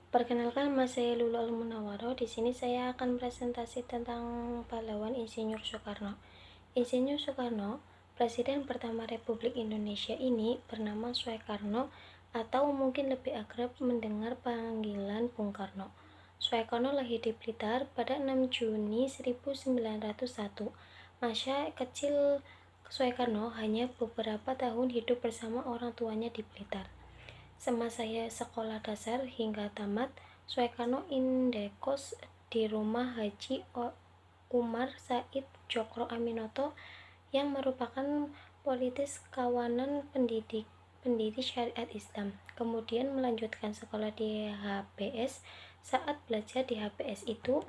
Perkenalkan, nama saya Lulu Al-Munawwaroh. Di sini saya akan presentasi tentang pahlawan Insinyur Soekarno. Insinyur Soekarno, Presiden pertama Republik Indonesia ini bernama Soekarno atau mungkin lebih akrab mendengar panggilan Bung Karno. Soekarno lahir di Blitar pada 6 Juni 1901. Masa kecil Soekarno hanya beberapa tahun hidup bersama orang tuanya di Blitar. Semasa sekolah dasar hingga tamat, Soekarno indekos di rumah Haji Umar Said Djokro Aminoto yang merupakan politis kawanan pendiri syariat Islam. Kemudian melanjutkan sekolah di HBS. Saat belajar di HBS itu,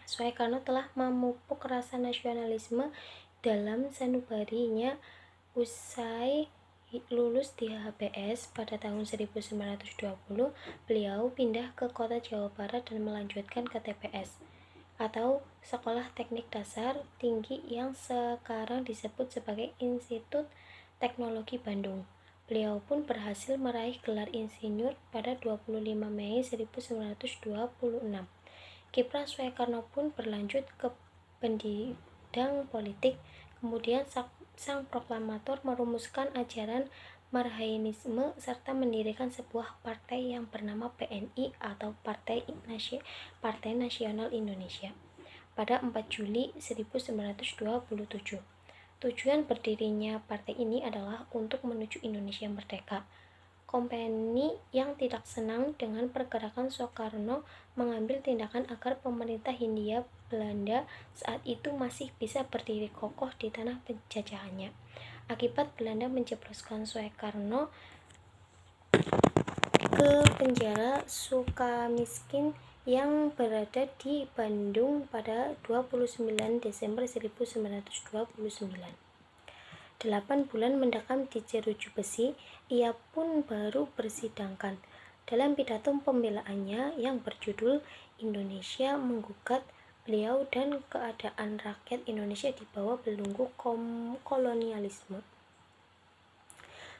Soekarno telah memupuk rasa nasionalisme dalam sanubarinya. Usai lulus di HBS pada tahun 1920, beliau pindah ke kota Jawa Barat dan melanjutkan ke TPS atau Sekolah Teknik Dasar Tinggi yang sekarang disebut sebagai Institut Teknologi Bandung. Beliau pun berhasil meraih gelar insinyur pada 25 Mei 1926. Kiprah Soekarno pun berlanjut ke bidang politik. Kemudian sang proklamator merumuskan ajaran Marhainisme serta mendirikan sebuah partai yang bernama PNI atau Partai Nasional Indonesia pada 4 Juli 1927. Tujuan berdirinya partai ini adalah untuk menuju Indonesia merdeka. Kompeni yang tidak senang dengan pergerakan Soekarno mengambil tindakan agar pemerintah Hindia Belanda saat itu masih bisa berdiri kokoh di tanah penjajahannya. Akibat Belanda menjebloskan Soekarno ke penjara Sukamiskin yang berada di Bandung pada 29 Desember 1929. 8 bulan mendekam di jeruji besi, ia pun baru bersidangkan. Dalam pidato pembelaannya yang berjudul Indonesia Menggugat, beliau dan keadaan rakyat Indonesia di bawah belenggu kolonialisme.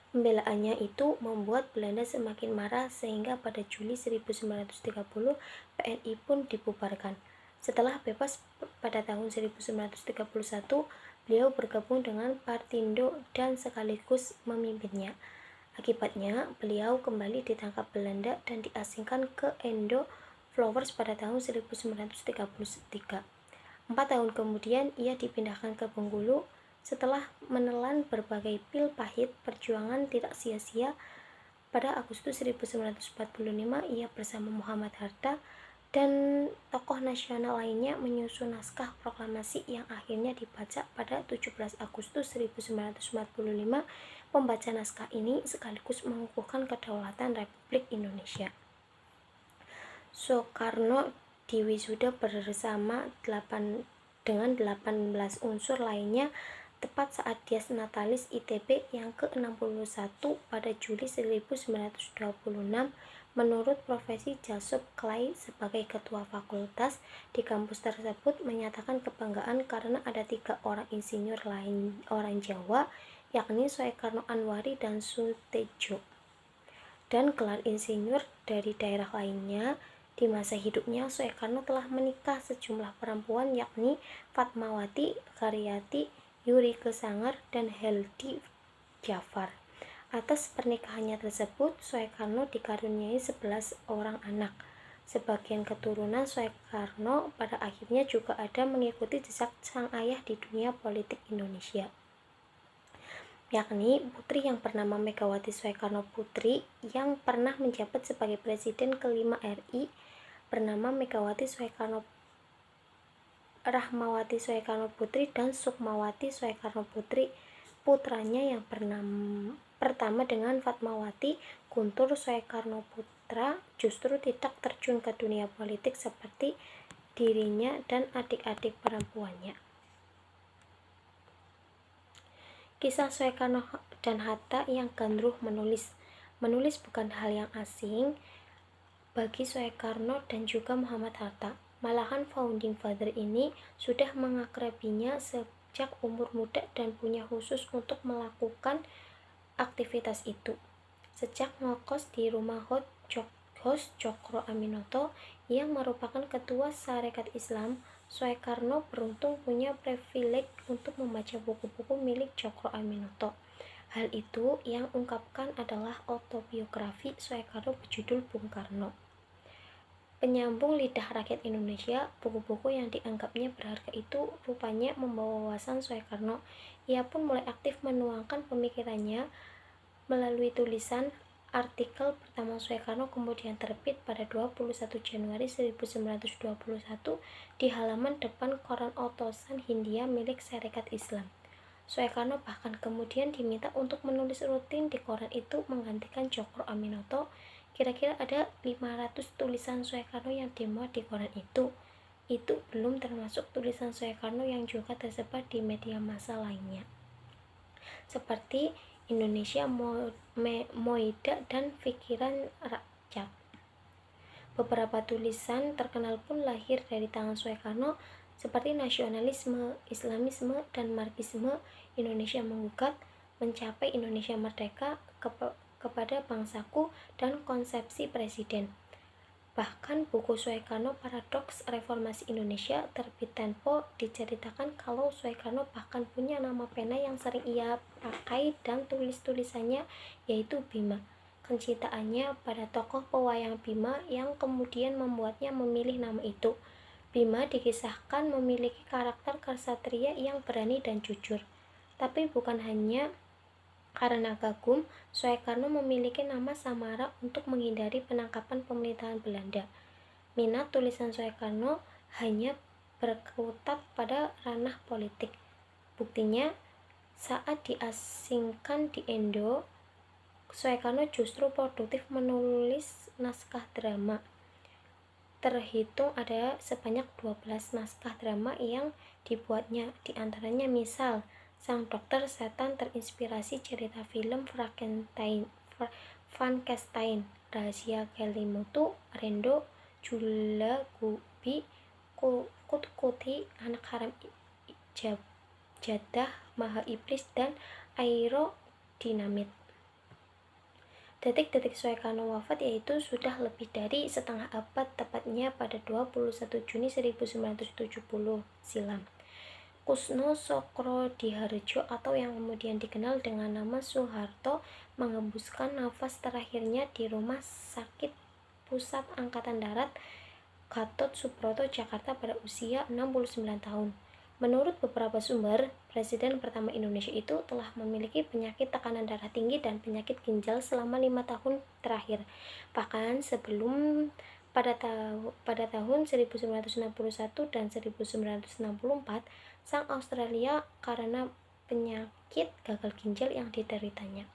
Pembelaannya itu membuat Belanda semakin marah sehingga pada Juli 1930 PNI pun dibubarkan. Setelah bebas pada tahun 1931, beliau bergabung dengan Partindo dan sekaligus memimpinnya. Akibatnya, beliau kembali ditangkap Belanda dan diasingkan ke Endo Flowers pada tahun 1933. 4 tahun kemudian, ia dipindahkan ke Bengkulu. Setelah menelan berbagai pil pahit, perjuangan tidak sia-sia. Pada Agustus 1945, ia bersama Muhammad Hatta dan tokoh nasional lainnya menyusun naskah proklamasi yang akhirnya dibaca pada 17 Agustus 1945. Pembaca naskah ini sekaligus mengukuhkan kedaulatan Republik Indonesia. Soekarno diwisuda bersama dengan 18 unsur lainnya tepat saat Dies Natalis ITB yang ke-61 pada Juli 1926. Menurut Profesi Jasub Clay sebagai ketua fakultas di kampus tersebut menyatakan kebanggaan karena ada 3 orang insinyur lain orang Jawa, yakni Soekarno Anwari dan Sutejo, dan gelar insinyur dari daerah lainnya. Di masa hidupnya, Soekarno telah menikah sejumlah perempuan, yakni Fatmawati, Karyati, Yurike Sanger, dan Heldi Jafar. Atas pernikahannya tersebut, Soekarno dikaruniai 11 orang anak. Sebagian keturunan Soekarno pada akhirnya juga ada mengikuti jejak sang ayah di dunia politik Indonesia, yakni putri yang bernama Megawati Soekarno Putri yang pernah menjabat sebagai Presiden kelima RI, bernama Megawati Rahmawati Soekarno Putri, dan Sukmawati Soekarno Putri. Putranya yang pertama dengan Fatmawati, Guntur Soekarno Putra, justru tidak terjun ke dunia politik seperti dirinya dan adik-adik perempuannya. Kisah Soekarno dan Hatta yang gandruh menulis. Menulis bukan hal yang asing bagi Soekarno dan juga Muhammad Hatta. Malahan founding father ini sudah mengakrabinya sejak umur muda dan punya khusus untuk Hos Cokro Aminoto yang merupakan ketua Sarekat Islam, Soekarno beruntung punya privilege untuk membaca buku-buku milik Cokro Aminoto. Hal itu yang ungkapkan adalah autobiografi Soekarno berjudul Bung Karno. Penyambung lidah rakyat Indonesia, buku-buku yang dianggapnya berharga itu rupanya membawa wawasan Soekarno. Ia pun mulai aktif menuangkan pemikirannya melalui tulisan. Artikel pertama Soekarno kemudian terbit pada 21 Januari 1921 di halaman depan koran Otosan Hindia milik Sarekat Islam. Soekarno bahkan kemudian diminta untuk menulis rutin di koran itu menggantikan Cokro Aminoto. Kira-kira ada 500 tulisan Soekarno yang dimuat di koran itu. Itu belum termasuk tulisan Soekarno yang juga tersebar di media massa lainnya, seperti Indonesia Moida dan Pikiran Rakyat. Beberapa tulisan terkenal pun lahir dari tangan Soekarno, seperti Nasionalisme, Islamisme, dan Marxisme, Indonesia Menggugat, Mencapai Indonesia Merdeka, Kepada Bangsaku, dan Konsepsi Presiden. Bahkan buku Soekarno Paradoks Reformasi Indonesia terbit Tempo diceritakan kalau Soekarno bahkan punya nama pena yang sering ia pakai dan tulis-tulisannya, yaitu Bima. Kecintaannya pada tokoh pewayang Bima yang kemudian membuatnya memilih nama itu. Bima dikisahkan memiliki karakter ksatria yang berani dan jujur. Tapi bukan hanya karena kagum, Soekarno memiliki nama samara untuk menghindari penangkapan pemerintahan Belanda. Minat tulisan Soekarno hanya berkutat pada ranah politik. Buktinya, saat diasingkan di Indo, Soekarno justru produktif menulis naskah drama. Terhitung ada sebanyak 12 naskah drama yang dibuatnya, diantaranya misal Sang Dokter Setan terinspirasi cerita film Frankenstein, Rahasia Kelimutu, Rendo, Jula Gubi, Kut-Kuti, Anak Haram Jadah, Maha Iblis, dan Aerodinamit. Detik-detik Soekarno wafat yaitu sudah lebih dari setengah abad, tepatnya pada 21 Juni 1970 silam. Kusno Sokro-Diharjo atau yang kemudian dikenal dengan nama Soeharto mengembuskan nafas terakhirnya di Rumah Sakit Pusat Angkatan Darat Gatot Subroto, Jakarta pada usia 69 tahun. Menurut beberapa sumber, Presiden pertama Indonesia itu telah memiliki penyakit tekanan darah tinggi dan penyakit ginjal selama 5 tahun terakhir. Bahkan sebelum pada tahun 1961 dan 1964, sang Australia karena penyakit gagal ginjal yang dideritanya.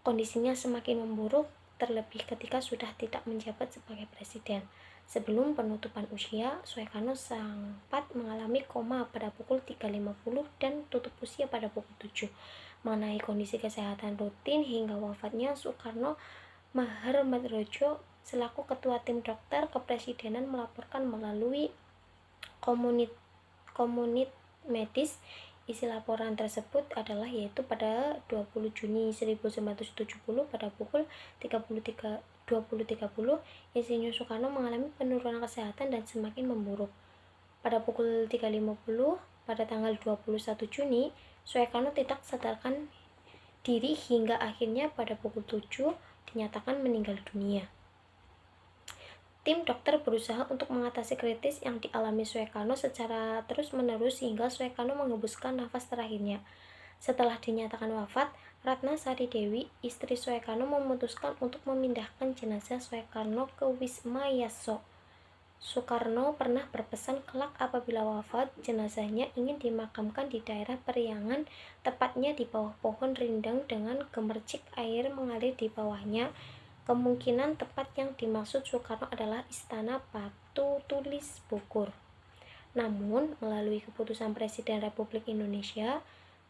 Kondisinya semakin memburuk, terlebih ketika sudah tidak menjabat sebagai presiden. Sebelum penutupan usia, Soekarno sempat mengalami koma pada pukul 3.50 dan tutup usia pada pukul 7. Mengenai kondisi kesehatan rutin hingga wafatnya, Soekarno Maharmadrojo selaku ketua tim dokter kepresidenan melaporkan melalui komunit medis. Isi laporan tersebut adalah yaitu pada 20 Juni 1970 pada pukul 20.30 Insinyur Soekarno mengalami penurunan kesehatan dan semakin memburuk. Pada pukul 3.50 pada tanggal 21 Juni, Soekarno tidak sadarkan diri hingga akhirnya pada pukul 7 dinyatakan meninggal dunia. Tim dokter berusaha untuk mengatasi kritis yang dialami Soekarno secara terus-menerus hingga Soekarno mengembuskan nafas terakhirnya. Setelah dinyatakan wafat, Ratna Sari Dewi, istri Soekarno, memutuskan untuk memindahkan jenazah Soekarno ke Wisma Yaso. Soekarno pernah berpesan kelak apabila wafat, jenazahnya ingin dimakamkan di daerah Periangan, tepatnya di bawah pohon rindang dengan gemercik air mengalir di bawahnya. Kemungkinan tempat yang dimaksud Soekarno adalah Istana Batu Tulis Bogor. Namun, melalui keputusan Presiden Republik Indonesia,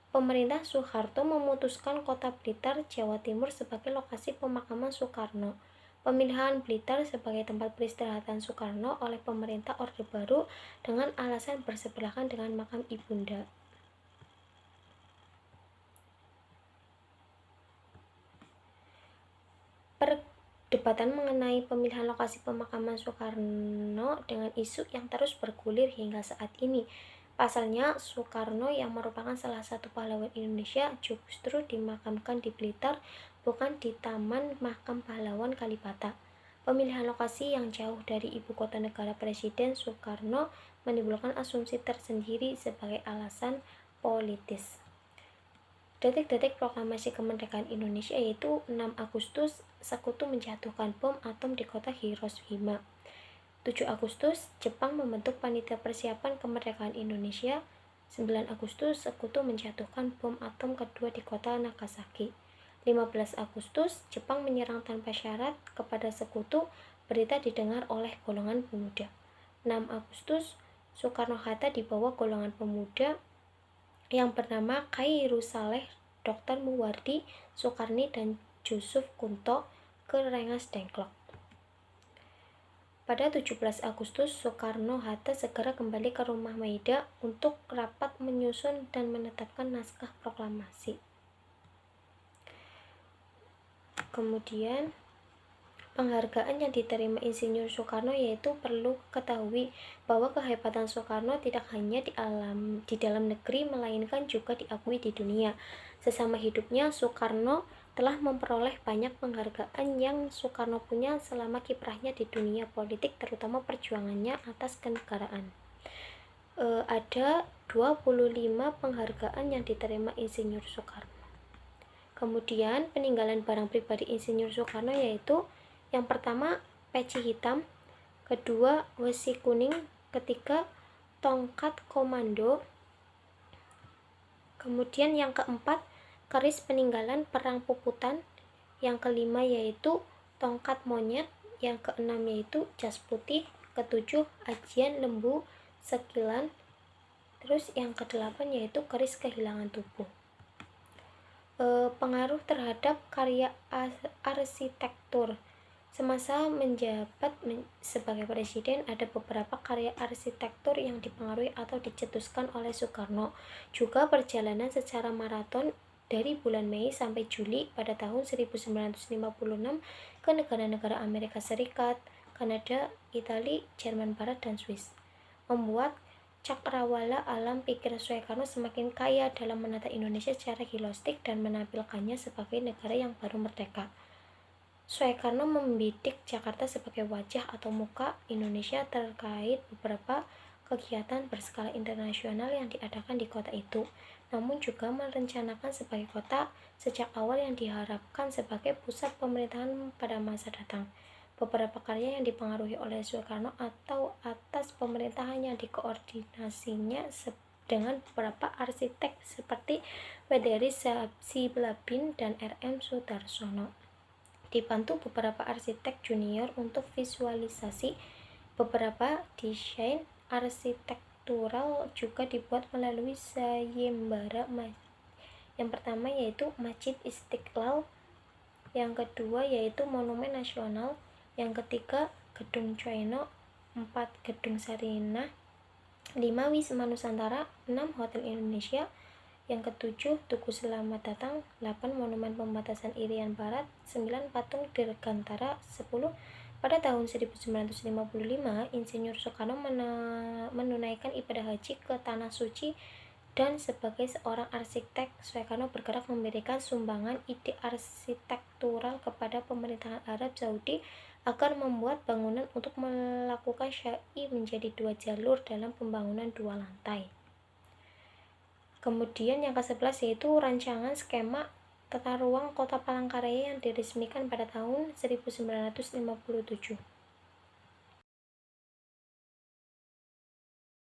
pemerintah Soeharto memutuskan kota Blitar, Jawa Timur sebagai lokasi pemakaman Soekarno. Pemilihan Blitar sebagai tempat peristirahatan Soekarno oleh pemerintah Orde Baru dengan alasan bersebelahan dengan makam Ibunda. Debatan mengenai pemilihan lokasi pemakaman Soekarno dengan isu yang terus bergulir hingga saat ini. Pasalnya, Soekarno yang merupakan salah satu pahlawan Indonesia justru dimakamkan di Blitar, bukan di Taman Makam Pahlawan Kalibata. Pemilihan lokasi yang jauh dari ibu kota negara Presiden Soekarno menimbulkan asumsi tersendiri sebagai alasan politis. Detik-detik proklamasi kemerdekaan Indonesia yaitu 6 Agustus, Sekutu menjatuhkan bom atom di kota Hiroshima. 7 Agustus, Jepang membentuk panitia persiapan kemerdekaan Indonesia. 9 Agustus, Sekutu menjatuhkan bom atom kedua di kota Nagasaki. 15 Agustus, Jepang menyerang tanpa syarat kepada Sekutu, berita didengar oleh golongan pemuda. 6 Agustus, Soekarno-Hatta dibawa golongan pemuda yang bernama Khairu Saleh, Dr. Muwardi, Soekarni, dan Jusuf Kunto ke Rengas Dengklok. Pada 17 Agustus, Soekarno-Hatta segera kembali ke Rumah Maida untuk rapat menyusun dan menetapkan naskah proklamasi. Kemudian, penghargaan yang diterima Insinyur Soekarno yaitu perlu ketahui bahwa kehebatan Soekarno tidak hanya di dalam negeri melainkan juga diakui di dunia. Sesama hidupnya, Soekarno telah memperoleh banyak penghargaan yang Soekarno punya selama kiprahnya di dunia politik, terutama perjuangannya atas kenegaraan. Ada 25 penghargaan yang diterima Insinyur Soekarno. Kemudian peninggalan barang pribadi Insinyur Soekarno yaitu yang pertama, peci hitam. Kedua, wesi kuning. Ketiga, tongkat komando. Kemudian yang keempat, keris peninggalan perang puputan. Yang kelima yaitu tongkat monyet. Yang keenam yaitu jas putih. Ketujuh, ajian lembu sekilan. Terus yang kedelapan yaitu keris kehilangan tubuh. Pengaruh terhadap karya arsitektur. Semasa menjabat sebagai presiden, ada beberapa karya arsitektur yang dipengaruhi atau dicetuskan oleh Soekarno. Juga perjalanan secara maraton dari bulan Mei sampai Juli pada tahun 1956 ke negara-negara Amerika Serikat, Kanada, Italia, Jerman Barat, dan Swiss membuat cakrawala alam pikir Soekarno semakin kaya dalam menata Indonesia secara holistik dan menampilkannya sebagai negara yang baru merdeka. Soekarno membidik Jakarta sebagai wajah atau muka Indonesia terkait beberapa kegiatan berskala internasional yang diadakan di kota itu, namun juga merencanakan sebagai kota sejak awal yang diharapkan sebagai pusat pemerintahan pada masa datang. Beberapa karya yang dipengaruhi oleh Soekarno atau atas pemerintahan yang dikoordinasinya dengan beberapa arsitek seperti Wederi Siblabin dan R.M. Sudarsono. Dibantu beberapa arsitek junior untuk visualisasi. Beberapa desain arsitektural juga dibuat melalui sayembara. Yang pertama yaitu Masjid Istiqlal, yang kedua yaitu Monumen Nasional, yang ketiga Gedung Chino, 4 Gedung Sarinah, 5 Wisma Nusantara, 6 Hotel Indonesia, yang ketujuh Tugu Selamat Datang, 8 Monumen Pembatasan Irian Barat, 9 Patung Dirgantara, 10 pada tahun 1955 Insinyur Soekarno menunaikan ibadah haji ke Tanah Suci, dan sebagai seorang arsitek Soekarno bergerak memberikan sumbangan ide arsitektural kepada pemerintahan Arab Saudi agar membuat bangunan untuk melakukan syai menjadi 2 jalur dalam pembangunan 2 lantai. Kemudian yang ke-11 yaitu rancangan skema tata ruang Kota Palangkaraya yang diresmikan pada tahun 1957.